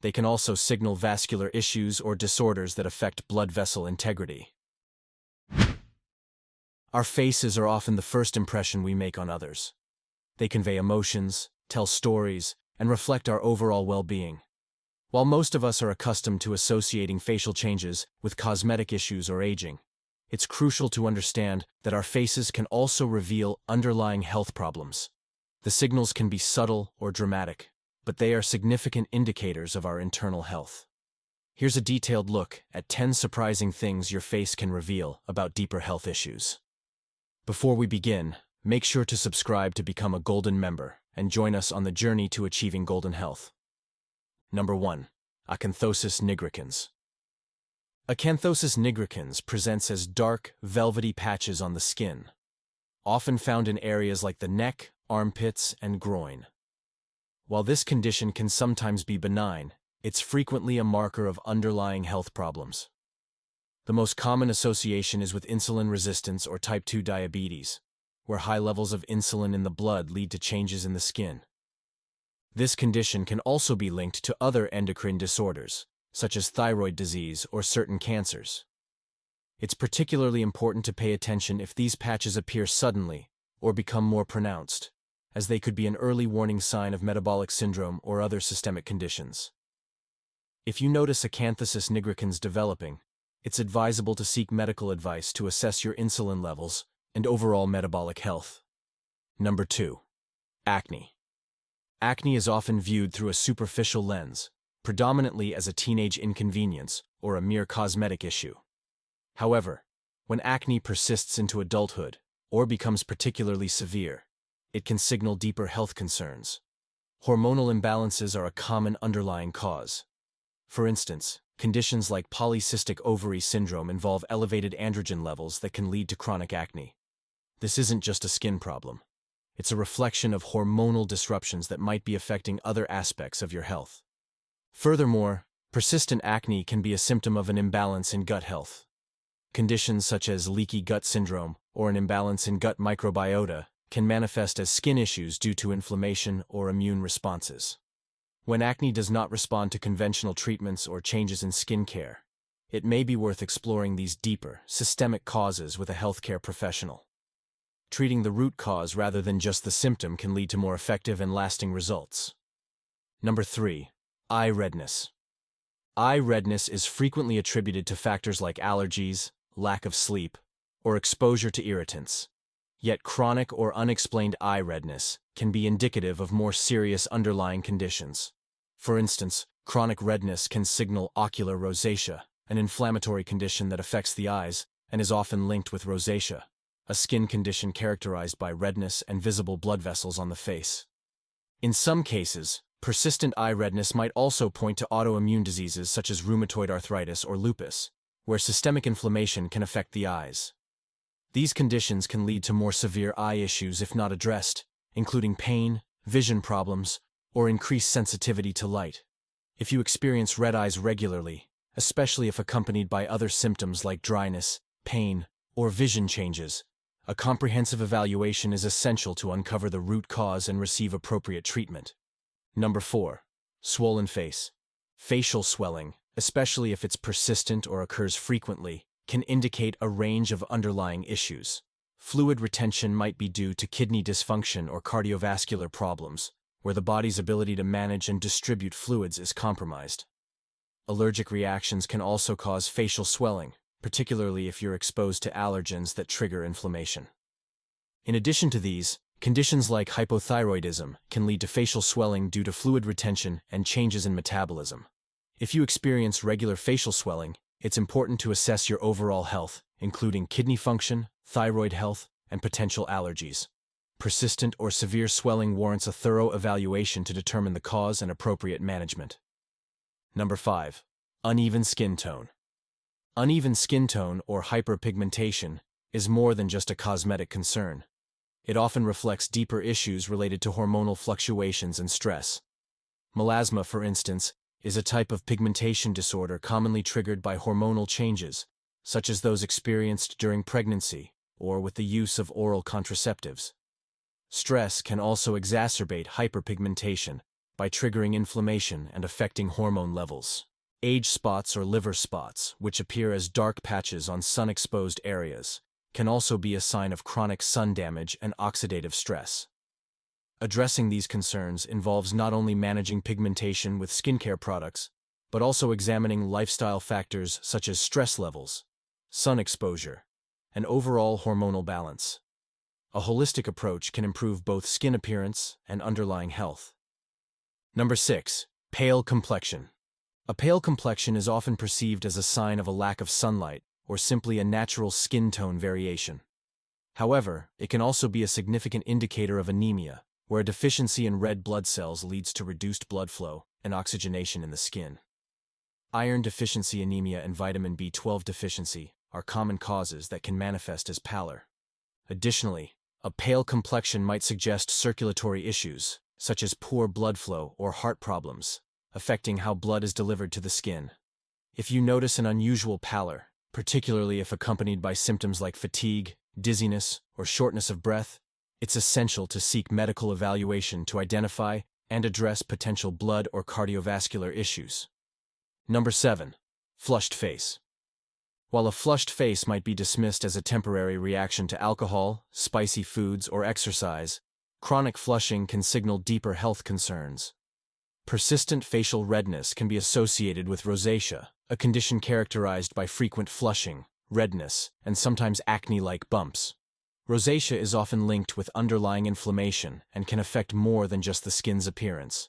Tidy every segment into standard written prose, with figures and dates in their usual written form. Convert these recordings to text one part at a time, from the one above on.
They can also signal vascular issues or disorders that affect blood vessel integrity. Our faces are often the first impression we make on others. They convey emotions, tell stories, and reflect our overall well-being. While most of us are accustomed to associating facial changes with cosmetic issues or aging, it's crucial to understand that our faces can also reveal underlying health problems. The signals can be subtle or dramatic, but they are significant indicators of our internal health. Here's a detailed look at 10 surprising things your face can reveal about deeper health issues. Before we begin, make sure to subscribe to become a Golden member and join us on the journey to achieving golden health. Number 1. Acanthosis nigricans. Acanthosis nigricans presents as dark, velvety patches on the skin, often found in areas like the neck, armpits, and groin. While this condition can sometimes be benign, it's frequently a marker of underlying health problems. The most common association is with insulin resistance or type 2 diabetes, where high levels of insulin in the blood lead to changes in the skin. This condition can also be linked to other endocrine disorders, such as thyroid disease or certain cancers. It's particularly important to pay attention if these patches appear suddenly or become more pronounced, as they could be an early warning sign of metabolic syndrome or other systemic conditions. If you notice acanthosis nigricans developing, it's advisable to seek medical advice to assess your insulin levels and overall metabolic health. Number 2. Acne. Acne is often viewed through a superficial lens, predominantly as a teenage inconvenience or a mere cosmetic issue. However, when acne persists into adulthood or becomes particularly severe, it can signal deeper health concerns. Hormonal imbalances are a common underlying cause. For instance, conditions like polycystic ovary syndrome involve elevated androgen levels that can lead to chronic acne. This isn't just a skin problem. It's a reflection of hormonal disruptions that might be affecting other aspects of your health. Furthermore, persistent acne can be a symptom of an imbalance in gut health. Conditions such as leaky gut syndrome or an imbalance in gut microbiota can manifest as skin issues due to inflammation or immune responses. When acne does not respond to conventional treatments or changes in skin care, it may be worth exploring these deeper, systemic causes with a healthcare professional. Treating the root cause rather than just the symptom can lead to more effective and lasting results. Number 3. Eye redness. Eye redness is frequently attributed to factors like allergies, lack of sleep, or exposure to irritants. Yet chronic or unexplained eye redness can be indicative of more serious underlying conditions. For instance, chronic redness can signal ocular rosacea, an inflammatory condition that affects the eyes and is often linked with rosacea, a skin condition characterized by redness and visible blood vessels on the face. In some cases, persistent eye redness might also point to autoimmune diseases such as rheumatoid arthritis or lupus, where systemic inflammation can affect the eyes. These conditions can lead to more severe eye issues if not addressed, including pain, vision problems, or increased sensitivity to light. If you experience red eyes regularly, especially if accompanied by other symptoms like dryness, pain, or vision changes, a comprehensive evaluation is essential to uncover the root cause and receive appropriate treatment. Number 4. Swollen face. Facial swelling, especially if it's persistent or occurs frequently, can indicate a range of underlying issues. Fluid retention might be due to kidney dysfunction or cardiovascular problems, where the body's ability to manage and distribute fluids is compromised. Allergic reactions can also cause facial swelling, particularly if you're exposed to allergens that trigger inflammation. In addition to these, conditions like hypothyroidism can lead to facial swelling due to fluid retention and changes in metabolism. If you experience regular facial swelling, it's important to assess your overall health, including kidney function, thyroid health, and potential allergies. Persistent or severe swelling warrants a thorough evaluation to determine the cause and appropriate management. Number 5. Uneven skin tone. Uneven skin tone or hyperpigmentation is more than just a cosmetic concern. It often reflects deeper issues related to hormonal fluctuations and stress. Melasma, for instance, is a type of pigmentation disorder commonly triggered by hormonal changes, such as those experienced during pregnancy or with the use of oral contraceptives. Stress can also exacerbate hyperpigmentation by triggering inflammation and affecting hormone levels. Age spots or liver spots, which appear as dark patches on sun-exposed areas, can also be a sign of chronic sun damage and oxidative stress. Addressing these concerns involves not only managing pigmentation with skincare products, but also examining lifestyle factors such as stress levels, sun exposure, and overall hormonal balance. A holistic approach can improve both skin appearance and underlying health. Number 6. Pale complexion. A pale complexion is often perceived as a sign of a lack of sunlight or simply a natural skin tone variation. However, it can also be a significant indicator of anemia, where a deficiency in red blood cells leads to reduced blood flow and oxygenation in the skin. Iron deficiency anemia and vitamin B12 deficiency are common causes that can manifest as pallor. Additionally, a pale complexion might suggest circulatory issues, such as poor blood flow or heart problems, affecting how blood is delivered to the skin. If you notice an unusual pallor, particularly if accompanied by symptoms like fatigue, dizziness, or shortness of breath, it's essential to seek medical evaluation to identify and address potential blood or cardiovascular issues. Number 7. Flushed face. While a flushed face might be dismissed as a temporary reaction to alcohol, spicy foods, or exercise, chronic flushing can signal deeper health concerns. Persistent facial redness can be associated with rosacea, a condition characterized by frequent flushing, redness, and sometimes acne-like bumps. Rosacea is often linked with underlying inflammation and can affect more than just the skin's appearance.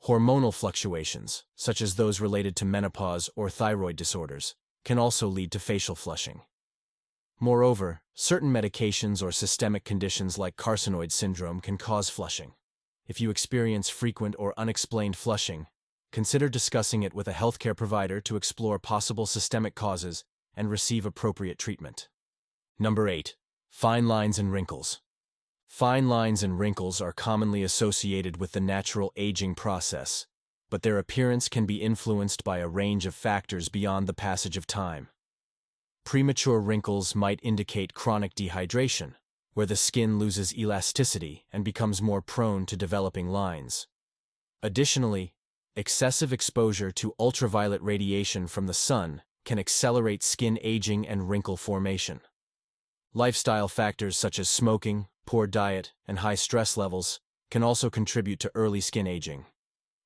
Hormonal fluctuations, such as those related to menopause or thyroid disorders, can also lead to facial flushing. Moreover, certain medications or systemic conditions like carcinoid syndrome can cause flushing. If you experience frequent or unexplained flushing, consider discussing it with a healthcare provider to explore possible systemic causes and receive appropriate treatment. Number 8. Fine lines and wrinkles. Fine lines and wrinkles are commonly associated with the natural aging process, but their appearance can be influenced by a range of factors beyond the passage of time. Premature wrinkles might indicate chronic dehydration, where the skin loses elasticity and becomes more prone to developing lines. Additionally, excessive exposure to ultraviolet radiation from the sun can accelerate skin aging and wrinkle formation. Lifestyle factors such as smoking, poor diet, and high stress levels can also contribute to early skin aging.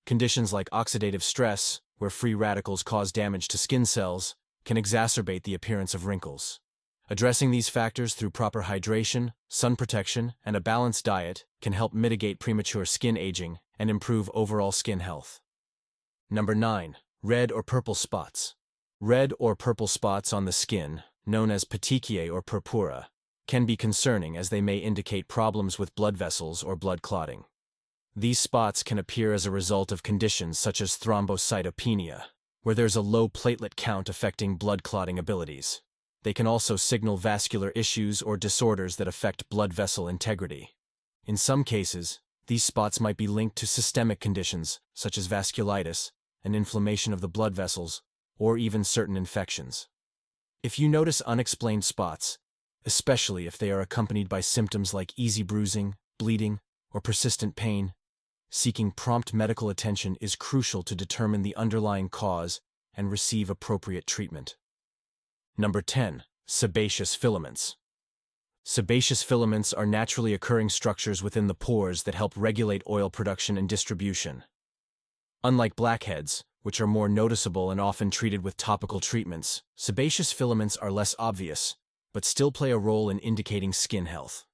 Conditions like oxidative stress, where free radicals cause damage to skin cells, can exacerbate the appearance of wrinkles. Addressing these factors through proper hydration, sun protection, and a balanced diet can help mitigate premature skin aging and improve overall skin health. Number 9. Red or purple spots. Red or purple spots on the skin, known as petechiae or purpura, can be concerning as they may indicate problems with blood vessels or blood clotting. These spots can appear as a result of conditions such as thrombocytopenia, where there's a low platelet count affecting blood clotting abilities. They can also signal vascular issues or disorders that affect blood vessel integrity. In some cases, these spots might be linked to systemic conditions such as vasculitis, and inflammation of the blood vessels, or even certain infections. If you notice unexplained spots, especially if they are accompanied by symptoms like easy bruising, bleeding, or persistent pain, seeking prompt medical attention is crucial to determine the underlying cause and receive appropriate treatment. Number 10. Sebaceous filaments. Sebaceous filaments are naturally occurring structures within the pores that help regulate oil production and distribution. Unlike blackheads, which are more noticeable and often treated with topical treatments, sebaceous filaments are less obvious, but still play a role in indicating skin health.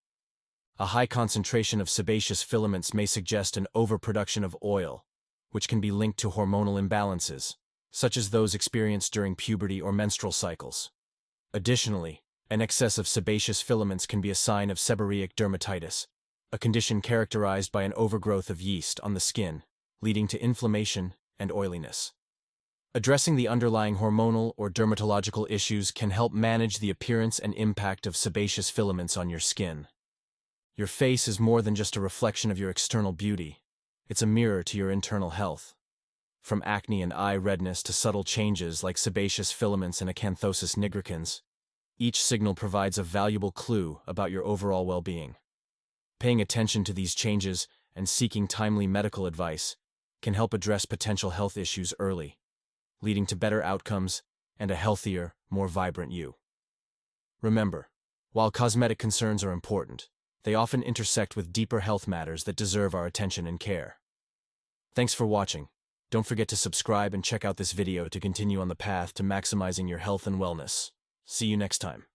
A high concentration of sebaceous filaments may suggest an overproduction of oil, which can be linked to hormonal imbalances, such as those experienced during puberty or menstrual cycles. Additionally, an excess of sebaceous filaments can be a sign of seborrheic dermatitis, a condition characterized by an overgrowth of yeast on the skin, leading to inflammation and oiliness. Addressing the underlying hormonal or dermatological issues can help manage the appearance and impact of sebaceous filaments on your skin. Your face is more than just a reflection of your external beauty. It's a mirror to your internal health. From acne and eye redness to subtle changes like sebaceous filaments and acanthosis nigricans, each signal provides a valuable clue about your overall well-being. Paying attention to these changes and seeking timely medical advice can help address potential health issues early, leading to better outcomes and a healthier, more vibrant you. Remember, while cosmetic concerns are important, they often intersect with deeper health matters that deserve our attention and care. Thanks for watching. Don't forget to subscribe and check out this video to continue on the path to maximizing your health and wellness. See you next time.